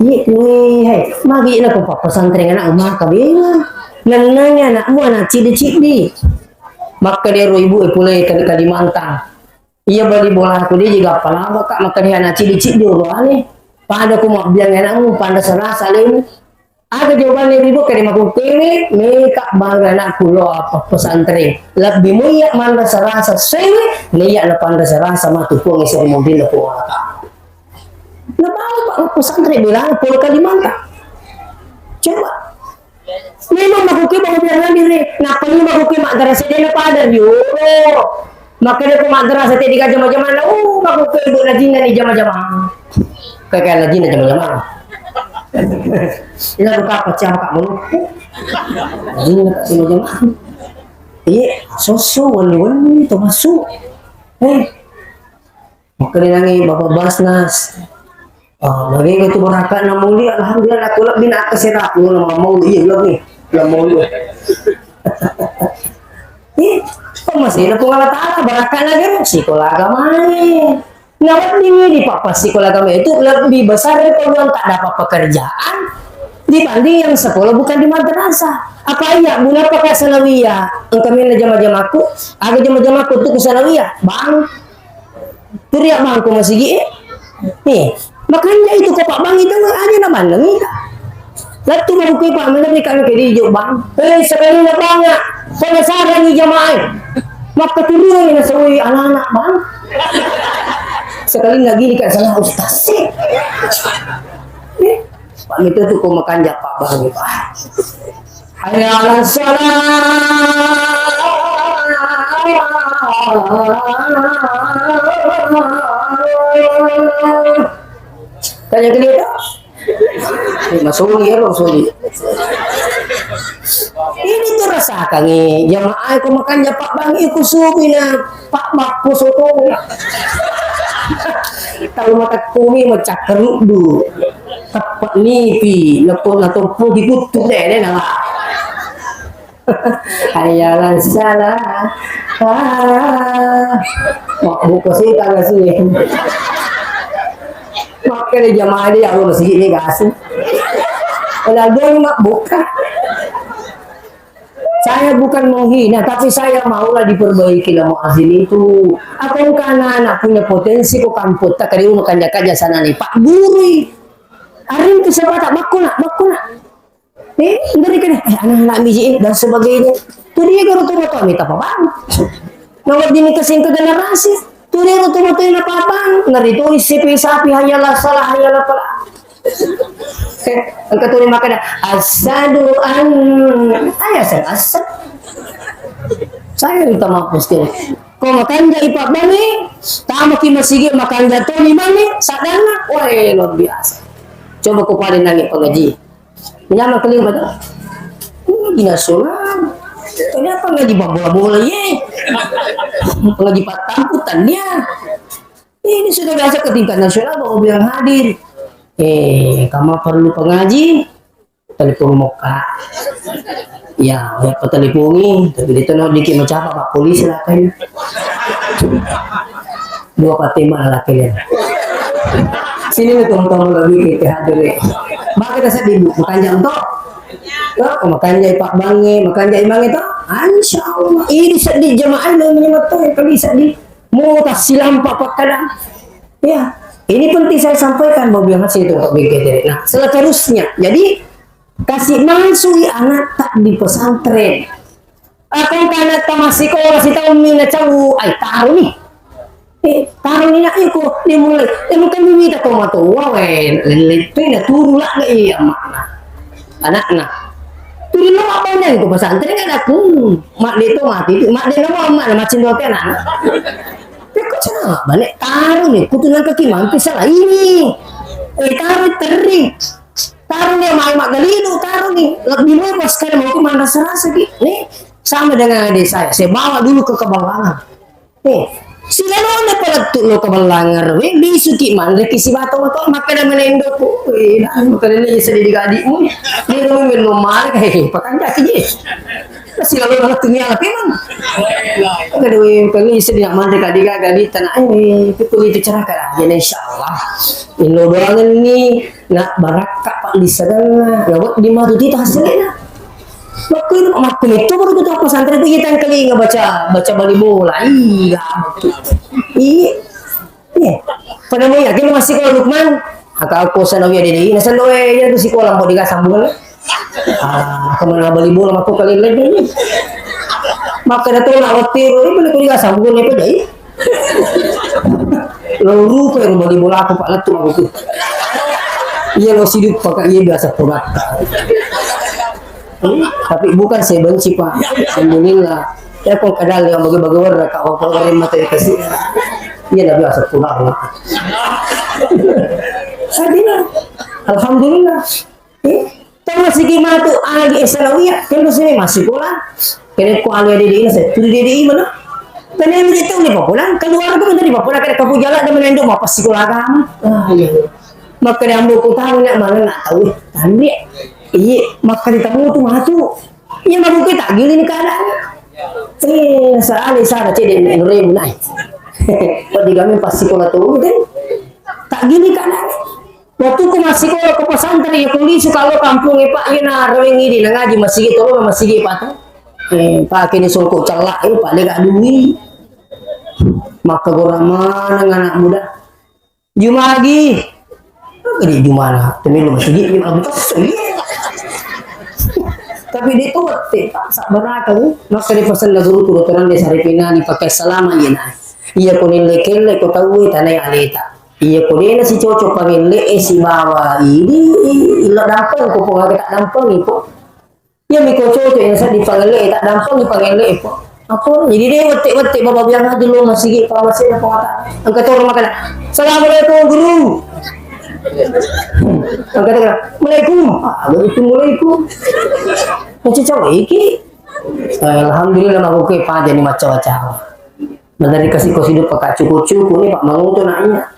Iya ni, hey, magi nak kau pesantren anak rumah kabina. Nenangnya anakmu anak cidi-cidi. Maka dia ibu pulai ke Kalimantan. Iya beli bola aku dia juga apa lama kak maka dia anak cidi-cidi dulu ani. Pada aku mau bilang anakmu pada serasa lain. Ada jawaban dari ibu kerja aku kini mereka bangga anakku lo apa pesantren lebih mulia mana serasa sewe niat na panda serasa matu puang isi mobil na puang na bawa pak pesantren bilang pulau Kalimantan coba memang makuki mau bilang diri nak perlu makuki mak darasa dia na pada yo maka dia ku mak darasa dia diga jama-jama na makuki ibu najina ni jama-jama kakak najina jama-jama ini buka pecah kak mulut ini nak sini jemaah iya sosok wani-wani itu masuk maka dinangi Bapak Basnas lagi itu berakat na muli alhamdulillah aku lebih nak keserak lu nama muli iya lebih lah muli masih na pun Allah Ta'ala berakat lagi sekolah agama Ngawat di papa sekolah kami itu lebih besar dari kalau tak dapat pekerjaan dibanding yang sekolah bukan di madrasah. Apa iya mula pakai sanawiyah? Kami na jama-jama aku, aga jama-jama aku tuh ke sanawiyah, bang. Turiak bang ko masih nih, makanya itu kok Pak Bang itu aja na bandang ita. Lalu mau kau Pak mana mereka nak kerja bang? Sekali na banyak, pengesaran ni jamaah. Maka turun ni nasawai anak-anak bang. Sekali lagi ni kat salah ustaz. Pak itu tu kau makan jak Pak Bang ni Pak. Hayya 'alas salat. Tanya ke dia masuk ya Rasul. Ini tuh rasakan ni jamaah aku makan Pak Bang aku subi na Pak Mak soto. Tahu mata kumi macam keruk du tepat nipi lepas atau pun dikutuk deh nama. Hayalan salah. Mak buka sih tak sih. Makanya jamaah dia Allah masih ini kasih. Kalau dia mak buka. Saya bukan menghina, tapi saya maulah diperbaiki lah muazzin itu. Aku kan anak punya potensi kok kamput tak kari makan jaga sana nih Pak Guru. Hari itu saya tak makuna. Dari kan anak-anak biji dan sebagainya. Tuh dia garu-garu minta apa bang? Nawat dini kesing ke generasi. Tuh dia garu-garu apa bang? Ngeri tuh isipi sapi hayalah salah hayalah pala. Ang katuloy makana asadu an asad. Saya minta maaf pasti. Kau makan jadi Pak Bani, tamak masigi makan jatuh ni mani, sadana, wah luar biasa. Coba kau paling nangis pengaji. Menyama keling betul. Ini nasional. Kenapa ngaji bola-bola ye? Pengaji patamputannya. Ini sudah biasa ke tingkat nasional baru bilang hadir. Kamu perlu pengaji, telepon muka. Ya, apa telefoni? Tapi itu no dikit macam apa Pak polisi lah kan. Dua patima lah kalian. Sini nih teman-teman lagi kita hadir. Mak kita sedih makan jam tu. Makan jam Pak Bangi, makan jam Bangi tu. Insya Allah. Ini sedih jemaah yang menyebut kali sedih. Mau tak silam Pak kadang. Ya. Ini penting saya sampaikan bahwa biar masih itu untuk BGD. Nah, seterusnya, jadi kasih masuk anak tak di pesantren. Akan karena tak masih kau masih tahu mina cawu, tahu nih. Tahu ni nak ikut dimulai. Bukan diminta kau matu, wawen, itu nak turun lah ke iya makna. Anak-anak. Turun lah apa nih itu pesantren kan aku. Mak dia tu mati, mak dia nama mak macam tu kan anak. Kok cina balik taruh nih kutunan kaki mampir salah ini taruh terik taruh nih mak galino taruh nih lebih luas sekarang mau kemana serasa nih sama dengan adik saya bawa dulu ke Kebalangan sila lo na pala lo Kebalangan bisuki man kisi bato maka na menendo po maka na isa di adik mo di mo normal pakanja kiji sila lo na tunya laki man kadang kali isa di man adik adik tanah betul itu cara kan jadi insyaallah ilo doangan ni na baraka pak di sana lawat di madu tita hasilnya waktu itu makku itu baru kita pesantren itu kita kali nggak baca bali bola iya pada mau yakin masih kalau Lukman aku sanawiyah di sanawiyah itu sekolah mau dikasambung kemana bali bola aku kali lagi maka datang nak waktu ini boleh kau dikasambung apa jadi lalu kau yang bali bola aku pak letup aku tuh iya lo hidup pakai iya biasa purat tapi bukan saya benci pak alhamdulillah ya kok kadal yang bagi-bagi warna kau orang materi kasih iya dah biasa pulang sadina alhamdulillah tahu masih gimana tuh lagi Islamiyah kan sini masih pulang kena ku alih ini saya tu di mana kena ini tahu ni pulang keluar tu tadi pulang kena kapu jalan dan menendo apa sih pulang kamu maka dia ambil ku tahu nak mana nak tahu tadi iya maka ditamu tu matu iya mabu kita gini ni keadaan soalnya sana cedek ngeri mulai di kami pas sekolah tuh kan tak gini kan waktu ku masih sekolah ke pesantren ya kuli suka lo kampung pak ina rawing ini na ngaji masih gitu lo masih gitu pak pak kini songkok celak pak lega duit maka goraman anak muda juma lagi jadi jumana tapi lo masih gitu tapi dia tuh tak sabar kan maka di pesan lagu turutan di saripina dipakai selama ini iya kuning lekele ko tahu tanah alita iya kuning si cocok panggil si bawa ini ilo dampang ko pun agak tak dampang ipo ya miko cocok yang saya dipanggil tak dampang dipanggil ipo apa jadi dia wetik bapak bilang aja lo masih gitu masih apa kata angkat orang makan assalamualaikum guru angkat orang waalaikumsalam macam cowok iki alhamdulillah aku ke pak jadi macam-macam nah dikasih kos hidup pakai cukup-cukup nih pak mau tuh nanya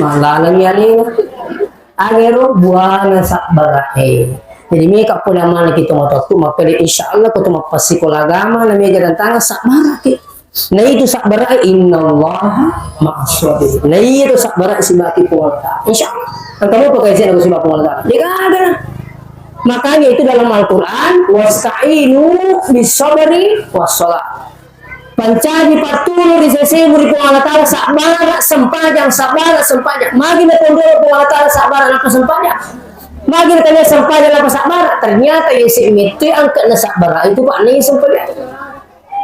malah lagi ani agero buana sak barahe jadi mereka pun mana kita mau tahu maka insyaallah kita mau pasti kolagama namanya jalan tangan sak barahe nah itu sak barahe innallaha ma'as-sabirin nah itu sak barahe si mati puasa insyaallah kan kamu pakai sih aku si mati puasa dia ada makanya itu dalam Al-Quran wasta'inu bisabri wassalat pancari patulu di sisi muri ko Allah Ta'ala sabara sempajang magi na tondo ko Allah Ta'ala sabara na sempajang magi na kanya sempajang na sabara ternyata yung si itu angkat na sabara itu pak ni sempajang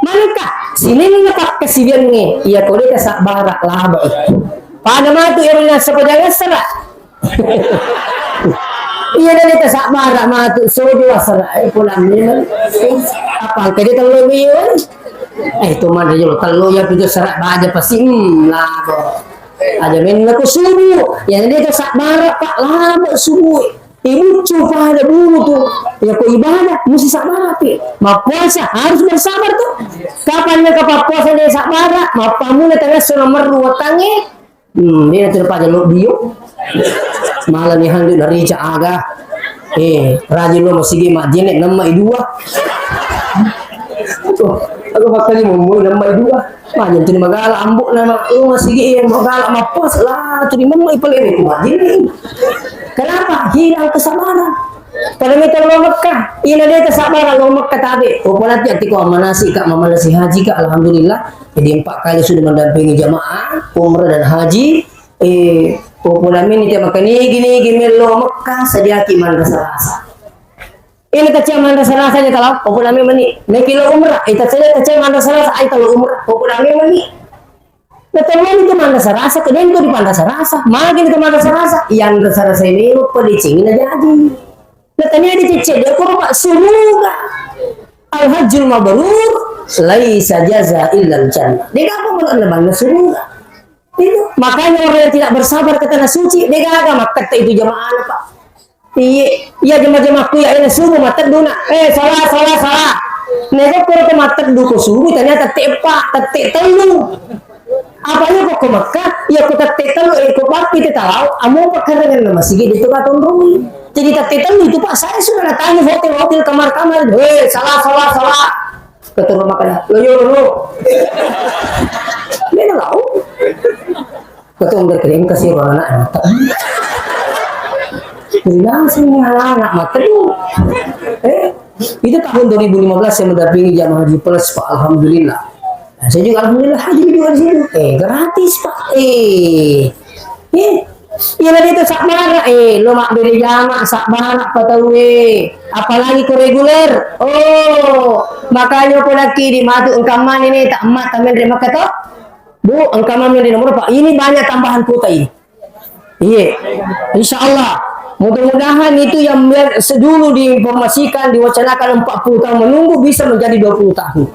manaka sini na pak kasibian ni iya ko ka sabara laba itu pada matu iro na sempajang sara iya na nita sabara matu so diwasara pulang ni apa kaya talo yun itu mana jo kalau ya itu serak aja pasti lah aja main aku subuh ya dia ke sabara pak lama subuh ibu coba ada dulu tuh ya kok ibadah mesti sabara pi mau puasa harus bersabar tuh kapan kapan puasa dia sabara mau pamula tengah nomor 2 tangi dia terpada lo bio malam yang hendak dari jaga rajin lo masih gimana jenek nama dua aku bakal mau nama dua banyak tuh magala ambuk nama lo masih gimana magala mapos lah tuh dimana ipalin itu rajin kenapa hilang kesabaran pada mereka lo Mekah ini dia kesabaran lo Mekah tadi nanti ketika manasi kak memanasi haji kak alhamdulillah jadi 4 kali sudah mendampingi jamaah umrah dan haji Populamin itu makan gini lo Mekah sediaki man rasa ini kecil man rasanya kalau populamin mani kilo umrah itu saja kecil man rasa ay kalau umrah populamin mani betul itu man rasa kedeng itu di man rasa makin itu man rasa yang rasa ini pelicingin aja jadi katanya dicecek dia kok pak surga al-hajjul mabrur laisa jaza illa al-jannah dia apa bukan lebang surga itu makanya orang yang tidak bersabar ke tanah suci dia gagal maka itu jamaah pak iya jemaah-jemaahku ya ini subuh matak duna salah nego kalau ke matak duku subuh ternyata tepak tetek telu apanya kok ke Mekah ya aku tetek telu ikut bapi kita tahu amu perkara dengan masih gitu kan tunduk jadi tetek telu itu pak saya sudah datang hotel kamar salah ketua makan lo dia tahu ketua berkirim ke si anak langsung anak mata itu tahun 2015 saya mendampingi jamaah haji plus pak alhamdulillah nah, saya juga alhamdulillah haji juga di situ gratis pak iya tadi itu sakmara lo mak beri jamaah sakmara apa tahu apalagi ke reguler makanya aku lagi di matu engkaman ini tak emak tamen dari maka toh bu engkaman yang di nomor pak ini banyak tambahan kuota ini iya insyaallah mudah-mudahan itu yang sedulu diinformasikan diwacanakan 40 tahun menunggu bisa menjadi 20 tahun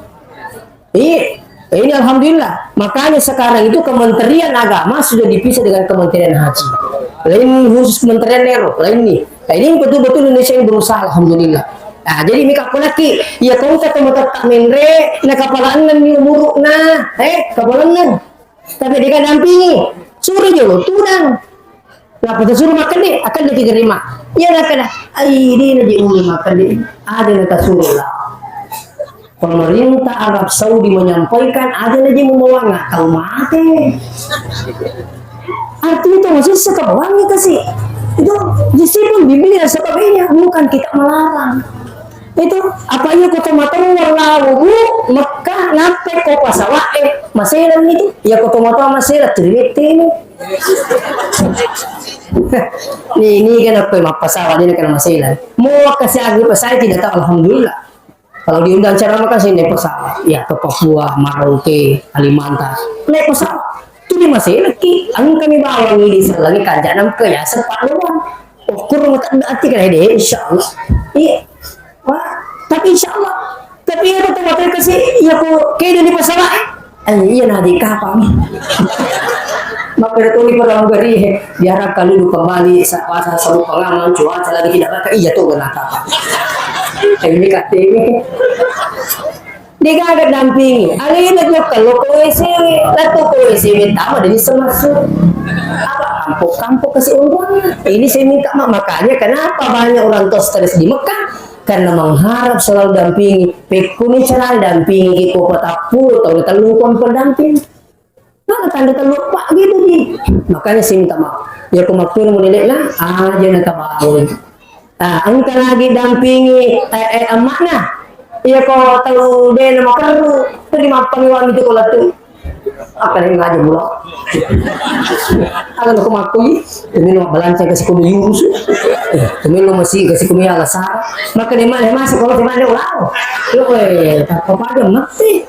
ini alhamdulillah makanya sekarang itu Kementerian Agama sudah dipisah dengan Kementerian Haji lain khusus Kementerian Nero lain nih ini betul-betul Indonesia yang berusaha alhamdulillah nah jadi mika laki ya kau tak tak menre na kapalaan ni umuruk na kapalaan tapi dia dampingi suruh jolo tudang nah pada suruh makan deh akan dia diterima ya nak kena ini na di uli makan deh ada nak suruh lah pemerintah Arab Saudi menyampaikan ada aja membawa nggak tahu mati. Artinya itu masih sekebawangnya kasih itu disipun Biblia dan sebagainya, bukan kita melarang. Itu apa ya kota matang warlawu Mekah nape kok pasawa maselan itu ya kota matang maselan cerita ini. Ini kan apa pasawa ini kan maselan mau kasih agri pasai tidak tahu alhamdulillah. Kalau diundang cara makan sih naik pesawat ya ke Papua, Merauke, Kalimantan naik pesawat itu di maselan ki ang kami bawa ini selagi kanjanam ke ya sepaluan ukur mata hati kan deh insyaallah iya. Wah, tapi insya Allah, tapi ya betul-betul kasih, ya kok kayak di pasaran, iya nanti kapan? Maka itu di perang beri, diharapkan dulu kembali saat selalu pengalaman cuaca lagi tidak pakai, iya tuh kena kapan? Ini kata ini, dia ada dampingi, ada yang nak kalau koesi, lalu koesi minta apa dari semasuk. Apa kampuk kasih uangnya? Ini saya minta makanya kenapa banyak orang tua stres di Mekah? Karena mengharap selalu dampingi pekuni cara dampingi kiko petapul atau terlupakan pendamping nah tanda terlupa gitu nih makanya sih minta maaf ya kemakmur menilai lah aja nak tahu angka lagi dampingi emaknya ya kau tahu dia nama karu terima panggilan itu kalau tuh apa yang ngaji mula akan aku makui demi lo balancai kasih kau yurus demi lo masih kasih kau alasan maka di mana masih kalau di mana ulang lo apa aja mati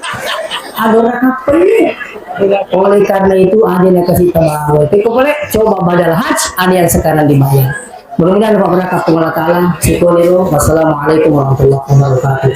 ada orang apa ini oleh karena itu ada yang kasih tahu tapi kau boleh coba badal haji ada yang sekarang dibayar mudah-mudahan Allah berkah Allah Taala. Wassalamualaikum warahmatullahi wabarakatuh.